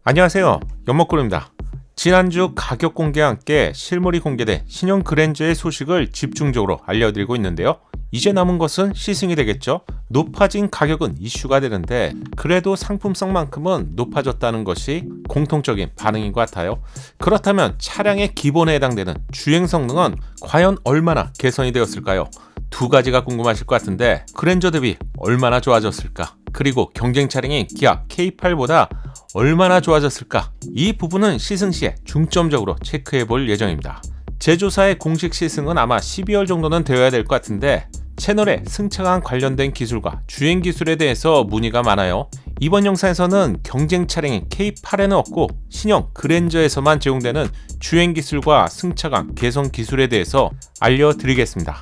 안녕하세요. 연목구름입니다. 지난주 가격 공개와 함께 실물이 공개된 신형 그랜저의 소식을 집중적으로 알려드리고 있는데요. 이제 남은 것은 시승이 되겠죠. 높아진 가격은 이슈가 되는데 그래도 상품성만큼은 높아졌다는 것이 공통적인 반응인 것 같아요. 그렇다면 차량의 기본에 해당되는 주행 성능은 과연 얼마나 개선이 되었을까요? 두 가지가 궁금하실 것 같은데 그랜저 대비 얼마나 좋아졌을까? 그리고 경쟁 차량인 기아 K8보다 얼마나 좋아졌을까? 이 부분은 시승 시에 중점적으로 체크해 볼 예정입니다. 제조사의 공식 시승은 아마 12월 정도는 되어야 될 것 같은데 채널에 승차감 관련된 기술과 주행 기술에 대해서 문의가 많아요. 이번 영상에서는 경쟁 차량인 K8에는 없고 신형 그랜저에서만 제공되는 주행 기술과 승차감 개선 기술에 대해서 알려드리겠습니다.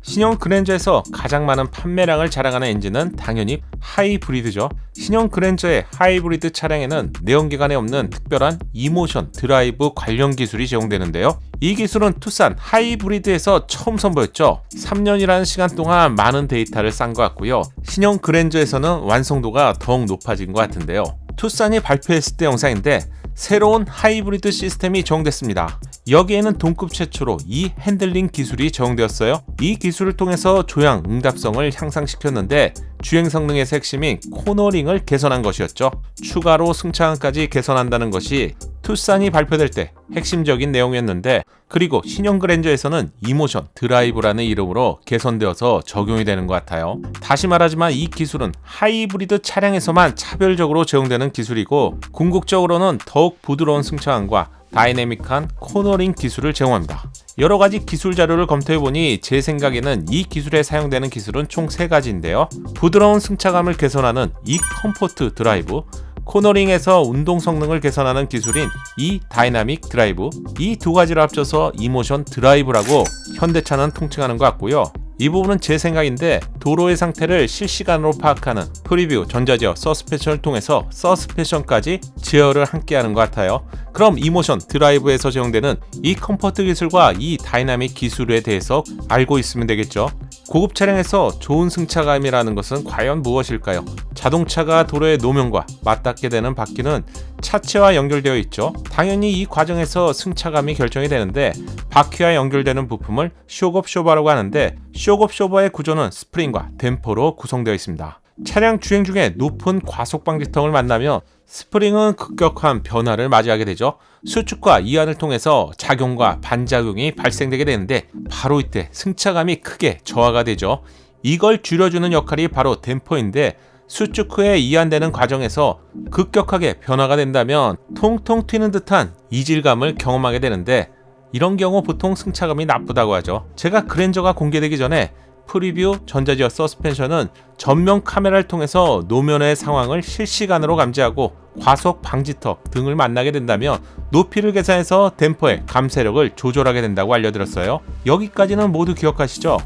신형 그랜저에서 가장 많은 판매량을 자랑하는 엔진은 당연히 하이브리드죠. 신형 그랜저의 하이브리드 차량에는 내연기관에 없는 특별한 이모션 드라이브 관련 기술이 제공되는데요. 이 기술은 투싼 하이브리드에서 처음 선보였죠. 3년이라는 시간 동안 많은 데이터를 싼 것 같고요. 신형 그랜저에서는 완성도가 더욱 높아진 것 같은데요. 투싼이 발표했을 때 영상인데 새로운 하이브리드 시스템이 적용됐습니다. 여기에는 동급 최초로 이 핸들링 기술이 적용되었어요. 이 기술을 통해서 조향 응답성을 향상시켰는데 주행 성능에서 핵심인 코너링을 개선한 것이었죠. 추가로 승차감까지 개선한다는 것이 투싼이 발표될 때 핵심적인 내용이었는데 그리고 신형 그랜저에서는 이모션 드라이브라는 이름으로 개선되어서 적용이 되는 것 같아요. 다시 말하지만 이 기술은 하이브리드 차량에서만 차별적으로 적용되는 기술이고 궁극적으로는 더욱 부드러운 승차감과 다이내믹한 코너링 기술을 제공합니다. 여러가지 기술 자료를 검토해보니 제 생각에는 이 기술에 사용되는 기술은 총 3가지인데요. 부드러운 승차감을 개선하는 이 컴포트 드라이브, 코너링에서 운동 성능을 개선하는 기술인 이 다이나믹 드라이브, 이 두 가지를 합쳐서 이모션 드라이브라고 현대차는 통칭하는 것 같고요. 이 부분은 제 생각인데 도로의 상태를 실시간으로 파악하는 프리뷰 전자제어 서스펜션을 통해서 서스펜션까지 제어를 함께하는 것 같아요. 그럼 이모션 드라이브에서 제공되는 이 컴포트 기술과 이 다이나믹 기술에 대해서 알고 있으면 되겠죠. 고급 차량에서 좋은 승차감이라는 것은 과연 무엇일까요? 자동차가 도로의 노면과 맞닿게 되는 바퀴는 차체와 연결되어 있죠. 당연히 이 과정에서 승차감이 결정이 되는데 바퀴와 연결되는 부품을 쇼겁 쇼버라고 하는데 쇼겁 쇼버의 구조는 스프링과 댐퍼로 구성되어 있습니다. 차량 주행 중에 높은 과속 방지턱을 만나면 스프링은 급격한 변화를 맞이하게 되죠. 수축과 이완을 통해서 작용과 반작용이 발생되게 되는데 바로 이때 승차감이 크게 저하가 되죠. 이걸 줄여주는 역할이 바로 댐퍼인데 수축 후에 이완되는 과정에서 급격하게 변화가 된다면 통통 튀는 듯한 이질감을 경험하게 되는데 이런 경우 보통 승차감이 나쁘다고 하죠. 제가 그랜저가 공개되기 전에 프리뷰 전자제어 서스펜션은 전면 카메라를 통해서 노면의 상황을 실시간으로 감지하고 과속 방지턱 등을 만나게 된다면 높이를 계산해서 댐퍼의 감쇄력을 조절하게 된다고 알려드렸어요. 여기까지는 모두 기억하시죠?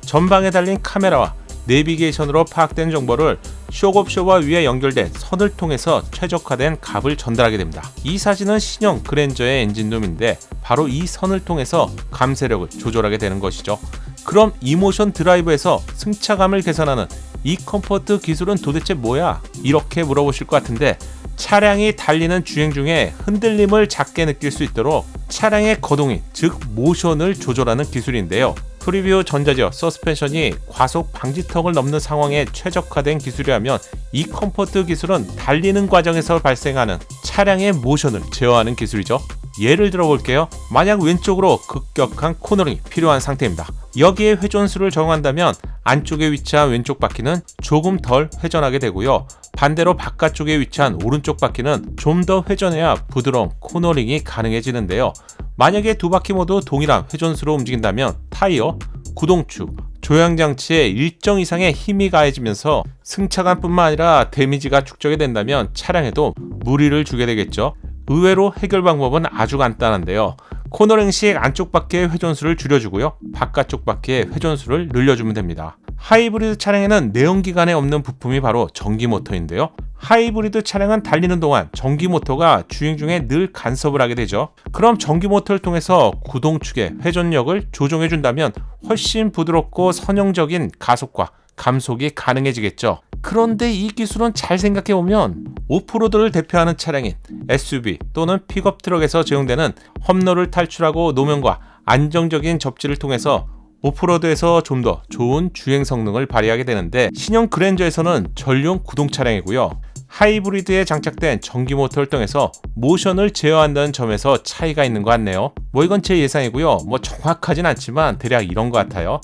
전방에 달린 카메라와 내비게이션으로 파악된 정보를 쇼겁 쇼버 위에 연결된 선을 통해서 최적화된 값을 전달하게 됩니다. 이 사진은 신형 그랜저의 엔진룸인데 바로 이 선을 통해서 감쇄력을 조절하게 되는 것이죠. 그럼 이모션 드라이브에서 승차감을 개선하는 이 컴포트 기술은 도대체 뭐야? 이렇게 물어보실 것 같은데 차량이 달리는 주행 중에 흔들림을 작게 느낄 수 있도록 차량의 거동이 즉 모션을 조절하는 기술인데요. 프리뷰 전자제어 서스펜션이 과속 방지턱을 넘는 상황에 최적화된 기술이라면 이 컴포트 기술은 달리는 과정에서 발생하는 차량의 모션을 제어하는 기술이죠. 예를 들어 볼게요. 만약 왼쪽으로 급격한 코너링이 필요한 상태입니다. 여기에 회전수를 적용한다면 안쪽에 위치한 왼쪽 바퀴는 조금 덜 회전하게 되고요. 반대로 바깥쪽에 위치한 오른쪽 바퀴는 좀 더 회전해야 부드러운 코너링이 가능해지는데요. 만약에 두 바퀴 모두 동일한 회전수로 움직인다면 타이어, 구동축, 조향장치에 일정 이상의 힘이 가해지면서 승차감뿐만 아니라 데미지가 축적이 된다면 차량에도 무리를 주게 되겠죠. 의외로 해결 방법은 아주 간단한데요. 코너링 시 안쪽 바퀴의 회전수를 줄여주고요. 바깥쪽 바퀴의 회전수를 늘려주면 됩니다. 하이브리드 차량에는 내연기관에 없는 부품이 바로 전기모터인데요. 하이브리드 차량은 달리는 동안 전기모터가 주행 중에 늘 간섭을 하게 되죠. 그럼 전기모터를 통해서 구동축의 회전력을 조정해준다면 훨씬 부드럽고 선형적인 가속과 감속이 가능해지겠죠. 그런데 이 기술은 잘 생각해보면 오프로드를 대표하는 차량인 SUV 또는 픽업 트럭에서 제공되는 험로를 탈출하고 노면과 안정적인 접지를 통해서 오프로드에서 좀 더 좋은 주행 성능을 발휘하게 되는데, 신형 그랜저에서는 전용 구동 차량이고요. 하이브리드에 장착된 전기 모터를 통해서 모션을 제어한다는 점에서 차이가 있는 것 같네요. 이건 제 예상이고요. 정확하진 않지만 대략 이런 것 같아요.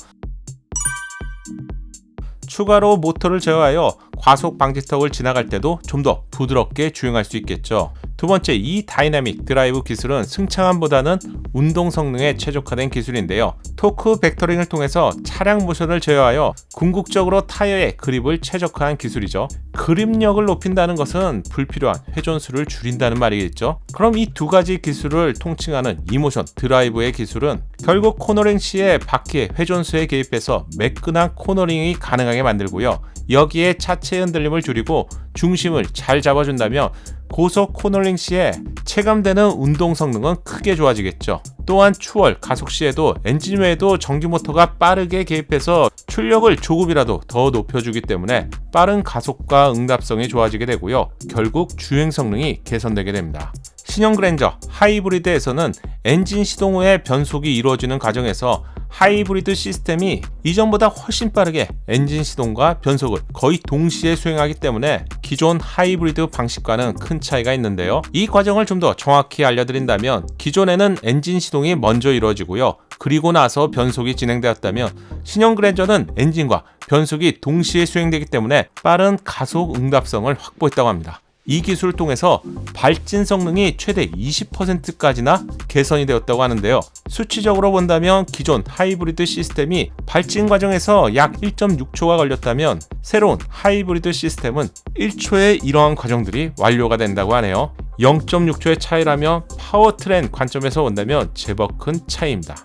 추가로 모터를 제어하여 과속 방지턱을 지나갈 때도 좀 더 부드럽게 주행할 수 있겠죠. 두 번째, 이 다이나믹 드라이브 기술은 승차감보다는 운동 성능에 최적화된 기술인데요. 토크 벡터링을 통해서 차량 모션을 제어하여 궁극적으로 타이어의 그립을 최적화한 기술이죠. 그립력을 높인다는 것은 불필요한 회전수를 줄인다는 말이겠죠. 그럼 이 두 가지 기술을 통칭하는 이모션 드라이브의 기술은 결국 코너링 시에 바퀴의 회전수에 개입해서 매끈한 코너링이 가능하게 만들고요. 여기에 차체 흔들림을 줄이고 중심을 잘 잡아준다면 고속 코너링 시에 체감되는 운동 성능은 크게 좋아지겠죠. 또한 추월, 가속 시에도 엔진 외에도 전기 모터가 빠르게 개입해서 출력을 조금이라도 더 높여주기 때문에 빠른 가속과 응답성이 좋아지게 되고요. 결국 주행 성능이 개선되게 됩니다. 신형 그랜저 하이브리드에서는 엔진 시동 후에 변속이 이루어지는 과정에서 하이브리드 시스템이 이전보다 훨씬 빠르게 엔진 시동과 변속을 거의 동시에 수행하기 때문에 기존 하이브리드 방식과는 큰 차이가 있는데요. 이 과정을 좀 더 정확히 알려드린다면, 기존에는 엔진 시동이 먼저 이루어지고요. 그리고 나서 변속이 진행되었다면, 신형 그랜저는 엔진과 변속이 동시에 수행되기 때문에 빠른 가속 응답성을 확보했다고 합니다. 이 기술을 통해서 발진 성능이 최대 20%까지나 개선이 되었다고 하는데요. 수치적으로 본다면 기존 하이브리드 시스템이 발진 과정에서 약 1.6초가 걸렸다면 새로운 하이브리드 시스템은 1초에 이러한 과정들이 완료가 된다고 하네요. 0.6초의 차이라면 파워트렌 관점에서 본다면 제법 큰 차이입니다.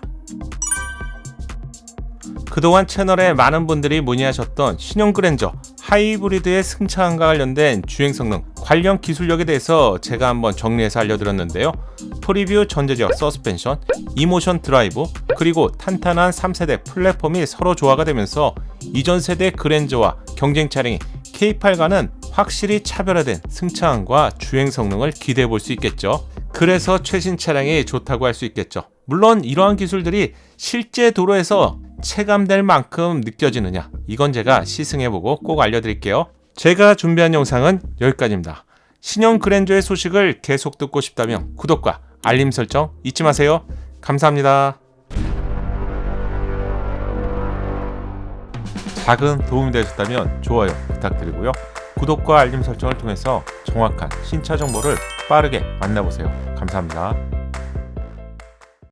그동안 채널에 많은 분들이 문의하셨던 신형 그랜저 하이브리드의 승차감과 관련된 주행 성능, 관련 기술력에 대해서 제가 한번 정리해서 알려드렸는데요. 프리뷰 전자제어 서스펜션, 이모션 드라이브, 그리고 탄탄한 3세대 플랫폼이 서로 조화가 되면서 이전 세대 그랜저와 경쟁 차량인 K8과는 확실히 차별화된 승차감과 주행 성능을 기대해 볼 수 있겠죠. 그래서 최신 차량이 좋다고 할 수 있겠죠. 물론 이러한 기술들이 실제 도로에서 체감될 만큼 느껴지느냐, 이건 제가 시승해보고 꼭 알려드릴게요. 제가 준비한 영상은 여기까지입니다. 신형 그랜저의 소식을 계속 듣고 싶다면 구독과 알림 설정 잊지 마세요. 감사합니다. 작은 도움이 되셨다면 좋아요 부탁드리고요. 구독과 알림 설정을 통해서 정확한 신차 정보를 빠르게 만나보세요. 감사합니다.